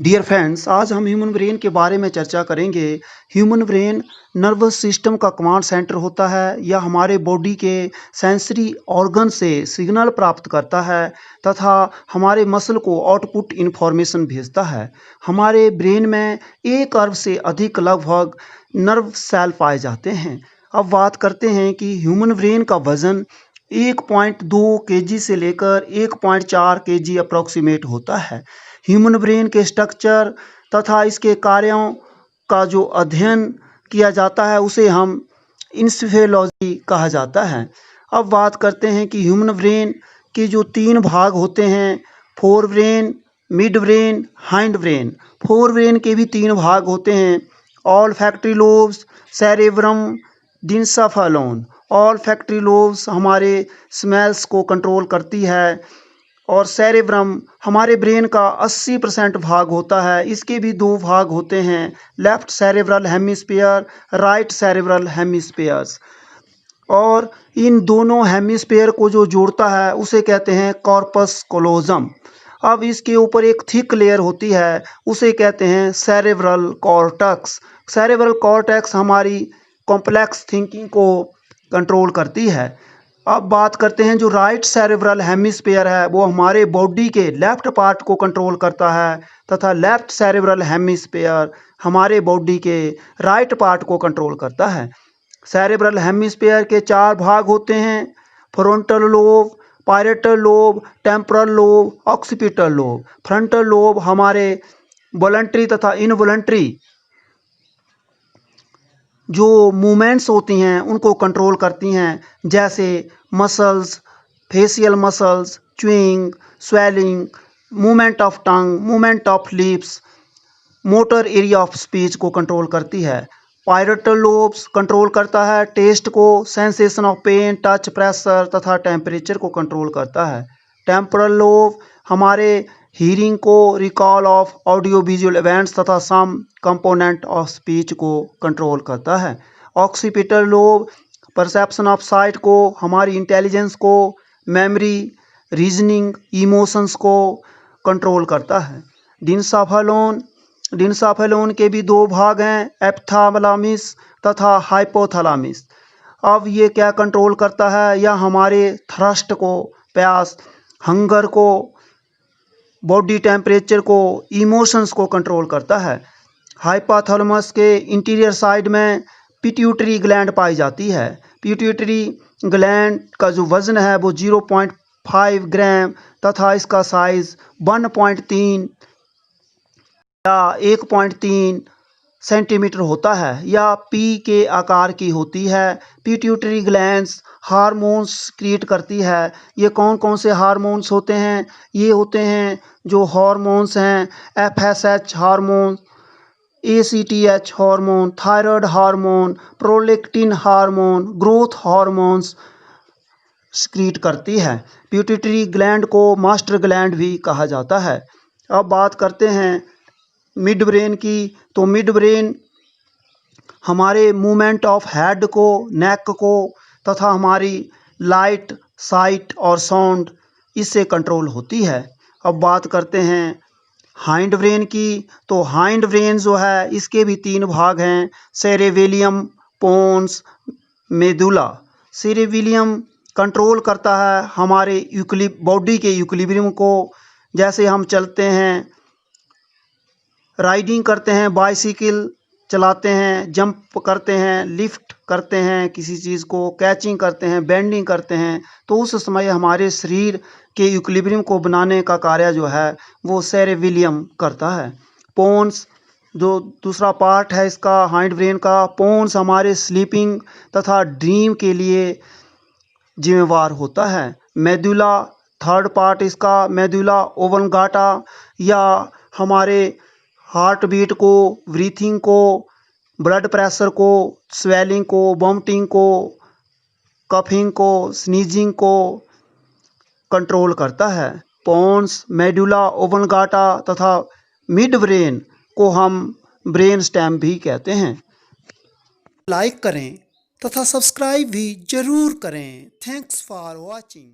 Dear friends, आज हम human brain के बारे में चर्चा करेंगे। ह्यूमन ब्रेन नर्वस सिस्टम का कमांड सेंटर होता है। यह हमारे बॉडी के सेंसरी ऑर्गन से सिग्नल प्राप्त करता है तथा हमारे मसल को आउटपुट इंफॉर्मेशन भेजता है। हमारे ब्रेन में 1 अरब से अधिक लगभग नर्व सेल पाए जाते हैं। अब बात करते हैं कि ह्यूमन ब्रेन का वजन 1.2 केजी से लेकर 1.4 केजी अप्रॉक्सीमेट होता है। ह्यूमन ब्रेन के स्ट्रक्चर तथा इसके कार्यों का जो अध्ययन किया जाता है उसे हम इंसेफेलॉजी कहा जाता है। अब बात करते हैं कि ह्यूमन ब्रेन के जो 3 भाग होते हैं, fore brain, mid brain, hind brain. Fore brain के भी 3 भाग होते हैं, ऑलफैक्टरी लोब्स, सेरेब्रम, डिन्साफेलोन। ऑलफैक्टरी लोब्स हमारे स्मेल्स को कंट्रोल करती है और सेरेब्रम हमारे ब्रेन का 80% भाग होता है। इसके भी 2 भाग होते हैं, left cerebral hemisphere, right cerebral hemispheres. और इन दोनों हेमिस्फीयर को जो जोड़ता है उसे कहते हैं कॉर्पस कोलोजम। अब इसके ऊपर एक थिक लेयर होती है, उसे कहते हैं सेरेब्रल कॉर्टेक्स। सेरेब्रल कॉर्टेक्स हमारी कॉम्प्लेक्स थिंकिंग को कंट्रोल करती है। अब बात करते हैं जो राइट सेरेब्रल हेमिस्फीयर है वो हमारे बॉडी के लेफ्ट पार्ट को कंट्रोल करता है तथा लेफ्ट सेरेब्रल हेमिस्फीयर हमारे बॉडी के राइट पार्ट को कंट्रोल करता है। सेरेब्रल हेमिस्फीयर के 4 भाग होते हैं, frontal lobe, parietal lobe, temporal lobe, occipital lobe. Frontal lobe हमारे वॉलंटरी तथा इनवॉलंटरी जो मूवमेंट्स होती हैं उनको कंट्रोल करती हैं, जैसे muscles, facial muscles, chewing, swallowing, movement of tongue, movement of lips, motor area of speech को कंट्रोल करती है। पायरेटल लोब्स कंट्रोल करता है टेस्ट को, sensation of pain, touch, pressure तथा टेम्परेचर को कंट्रोल करता है। टेम्पोरल लोब हमारे हीरिंग को, recall of audio visual events तथा सम कंपोनेंट ऑफ स्पीच को कंट्रोल करता है। Occipital lobe perception of sight को, हमारी इंटेलिजेंस को, मेमोरी, रीजनिंग, इमोशंस को कंट्रोल करता है। डिन्साफेलोन के भी 2 भाग हैं, एपिथैलेमस तथा हाइपोथैलेमस। अब ये क्या कंट्रोल करता है? यह हमारे थ्रस्ट को, प्यास, हंगर को, बॉडी टेम्परेचर को, इमोशंस को कंट्रोल करता है। हाइपोथैलेमस के इंटीरियर साइड में पिट्यूटरी ग्लैंड पाई जाती है। पिट्यूटरी ग्लैंड का जो वजन है वो 0.5 ग्राम तथा इसका साइज 1.3 या 1.3 सेंटीमीटर होता है। या पी के आकार की होती है। पिट्यूटरी ग्लैंड्स हार्मोन्स क्रिएट करती है। ये कौन कौन से हार्मोन्स होते हैं? ये होते हैं जो हार्मोन्स हैं, FSH hormone, ACTH hormone, thyroid hormone, prolactin hormone, growth hormones create करती है। पिट्यूटरी ग्लैंड को मास्टर ग्लैंड भी कहा जाता है। अब बात करते हैं मिड ब्रेन की। तो मिड ब्रेन हमारे मूवमेंट ऑफ हेड को, नेक को तथा हमारी लाइट, साइट और साउंड इससे कंट्रोल होती है। अब बात करते हैं हाइंड ब्रेन की। तो हाइंड ब्रेन जो है इसके भी 3 भाग हैं, सेरेबेलियम, पोन्स, मेदुला। सेरेबेलियम कंट्रोल करता है हमारे बॉडी के इक्विलिब्रियम को, जैसे हम चलते हैं, राइडिंग करते हैं, बाइसिकल चलाते हैं, जंप करते हैं, लिफ्ट करते हैं, किसी चीज़ को कैचिंग करते हैं, बेंडिंग करते हैं, तो उस समय हमारे शरीर के इक्विलिब्रियम को बनाने का कार्य जो है वो सेरेबेलियम करता है। पोन्स जो दूसरा पार्ट है इसका हाइंड ब्रेन का, पोन्स हमारे स्लीपिंग तथा ड्रीम के लिए जिम्मेवार होता है। मेदुला थर्ड पार्ट इसका, मेदुला ओब्लंगाटा, या हमारे हार्ट बीट को, ब्रीथिंग को, ब्लड प्रेशर को, स्वेलिंग को, वॉमिटिंग को, कफिंग को, स्नीजिंग को कंट्रोल करता है। पोन्स, मेडुला ओब्लंगाटा तथा मिड ब्रेन को हम ब्रेन स्टेम भी कहते हैं। लाइक करें तथा सब्सक्राइब भी जरूर करें। Thanks for watching.